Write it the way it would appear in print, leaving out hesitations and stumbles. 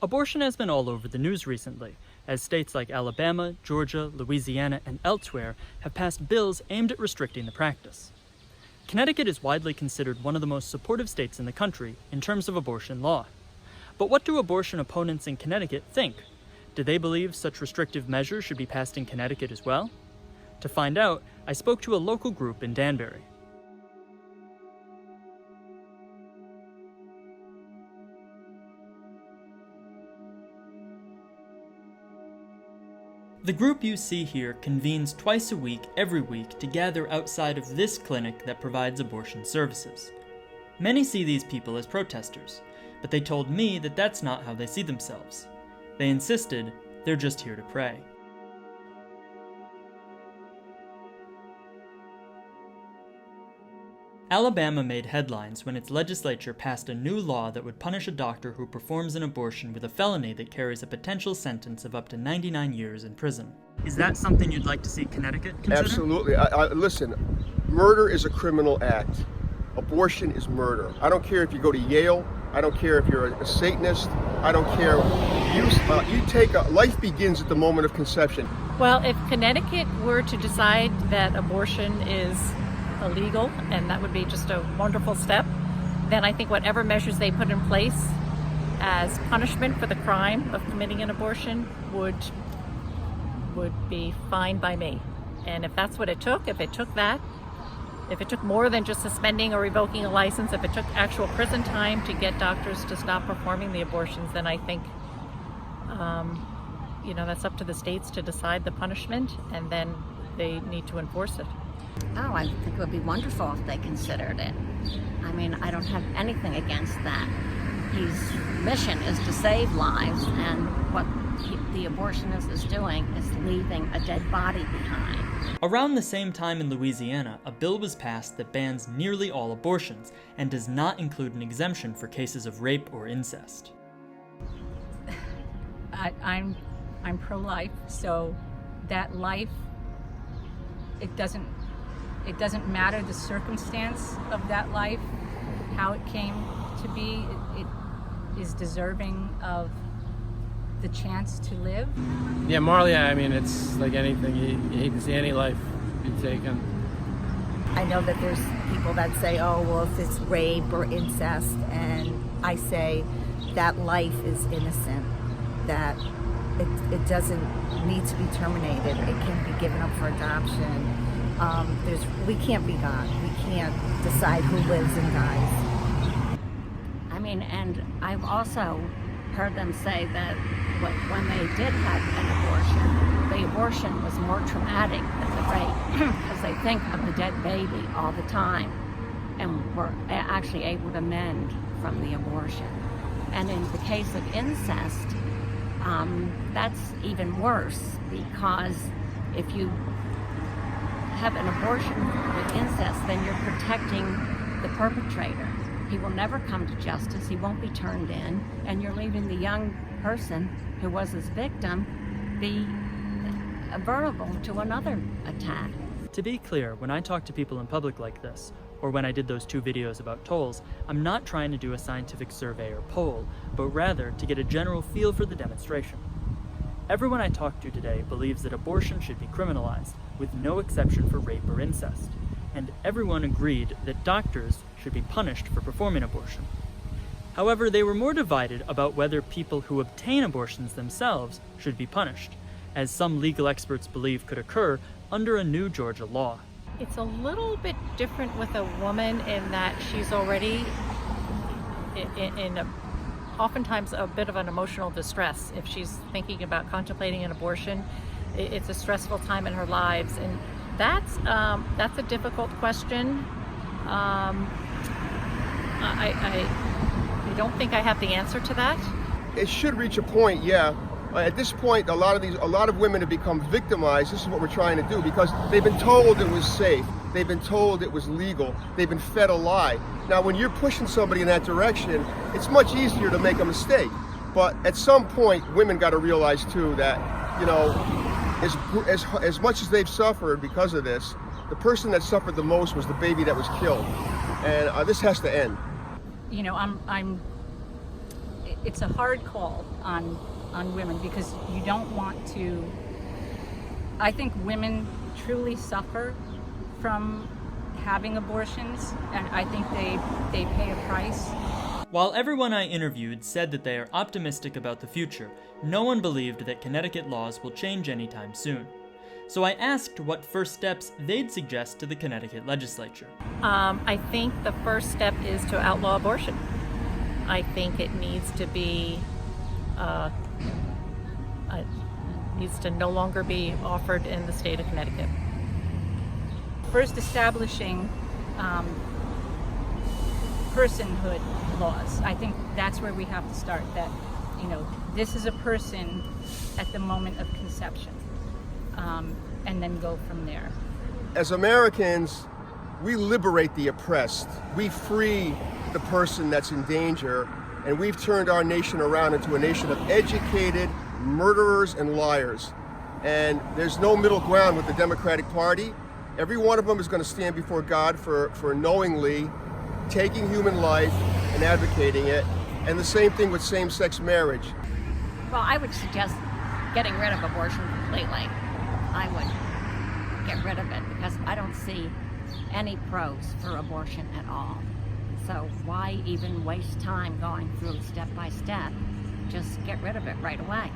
Abortion has been all over the news recently, as states like Alabama, Georgia, Louisiana, and elsewhere have passed bills aimed at restricting the practice. Connecticut is widely considered one of the most supportive states in the country in terms of abortion law. But what do abortion opponents in Connecticut think? Do they believe such restrictive measures should be passed in Connecticut as well? To find out, I spoke to a local group in Danbury. The group you see here convenes twice a week every week to gather outside of this clinic that provides abortion services. Many see these people as protesters, but they told me that that's not how they see themselves. They insisted they're just here to pray. Alabama made headlines when its legislature passed a new law that would punish a doctor who performs an abortion with a felony that carries a potential sentence of up to 99 years in prison. Is that something you'd like to see Connecticut consider? Absolutely. Listen, murder is a criminal act. Abortion is murder. I don't care if you go to Yale. I don't care if you're a Satanist. I don't care. Life begins at the moment of conception. Well, if Connecticut were to decide that abortion is illegal, and that would be just a wonderful step, then I think whatever measures they put in place as punishment for the crime of committing an abortion would be fine by me. And if that's what it took, if it took more than just suspending or revoking a license, if it took actual prison time to get doctors to stop performing the abortions, then I think that's up to the states to decide the punishment, and then they need to enforce it. Oh, I think it would be wonderful if they considered it. I mean, I don't have anything against that. His mission is to save lives, and what the abortionist is doing is leaving a dead body behind. Around the same time in Louisiana, a bill was passed that bans nearly all abortions and does not include an exemption for cases of rape or incest. I'm pro-life, so that life, it doesn't matter the circumstance of that life, how it came to be. It is deserving of the chance to live. Yeah, morally, I mean, it's like anything. You hate to see any life be taken. I know that there's people that say, oh, well, if it's rape or incest, and I say that life is innocent, that it doesn't need to be terminated. It can be given up for adoption. We can't be God. We can't decide who lives and dies. I mean, and I've also heard them say that when they did have an abortion, the abortion was more traumatic than the rape because they think of the dead baby all the time and were actually able to mend from the abortion. And in the case of incest, that's even worse, because if you have an abortion with incest, then you're protecting the perpetrator. He will never come to justice, he won't be turned in, and you're leaving the young person who was his victim be vulnerable to another attack. To be clear, when I talk to people in public like this, or when I did those 2 videos about tolls, I'm not trying to do a scientific survey or poll, but rather to get a general feel for the demonstration. Everyone I talked to today believes that abortion should be criminalized, with no exception for rape or incest, and everyone agreed that doctors should be punished for performing abortion. However, they were more divided about whether people who obtain abortions themselves should be punished, as some legal experts believe could occur under a new Georgia law. It's a little bit different with a woman in that she's already oftentimes a bit of an emotional distress. If she's thinking about contemplating an abortion, it's a stressful time in her lives, and that's a difficult question. I don't think I have the answer to that. It should reach a point, yeah. At this point, a lot of women have become victimized. This is what we're trying to do, because they've been told it was safe. They've been told it was legal. They've been fed a lie. Now, when you're pushing somebody in that direction, it's much easier to make a mistake. But at some point, women got to realize too that, as much as they've suffered because of this, the person that suffered the most was the baby that was killed, and this has to end. it's a hard call on women, because you don't want to. I think women truly suffer from having abortions, and I think they pay a price. While everyone I interviewed said that they are optimistic about the future, no one believed that Connecticut laws will change anytime soon. So I asked what first steps they'd suggest to the Connecticut legislature. I think the first step is to outlaw abortion. I think it needs to be, needs to no longer be offered in the state of Connecticut. First, establishing personhood laws. I think that's where we have to start. That, you know, this is a person at the moment of conception, and then go from there. As Americans, we liberate the oppressed. We free the person that's in danger, and we've turned our nation around into a nation of educated murderers and liars. And there's no middle ground with the Democratic Party. Every one of them is going to stand before God for knowingly taking human life and advocating it. And the same thing with same-sex marriage. Well, I would suggest getting rid of abortion completely. I would get rid of it because I don't see any pros for abortion at all. So why even waste time going through step by step? Just get rid of it right away.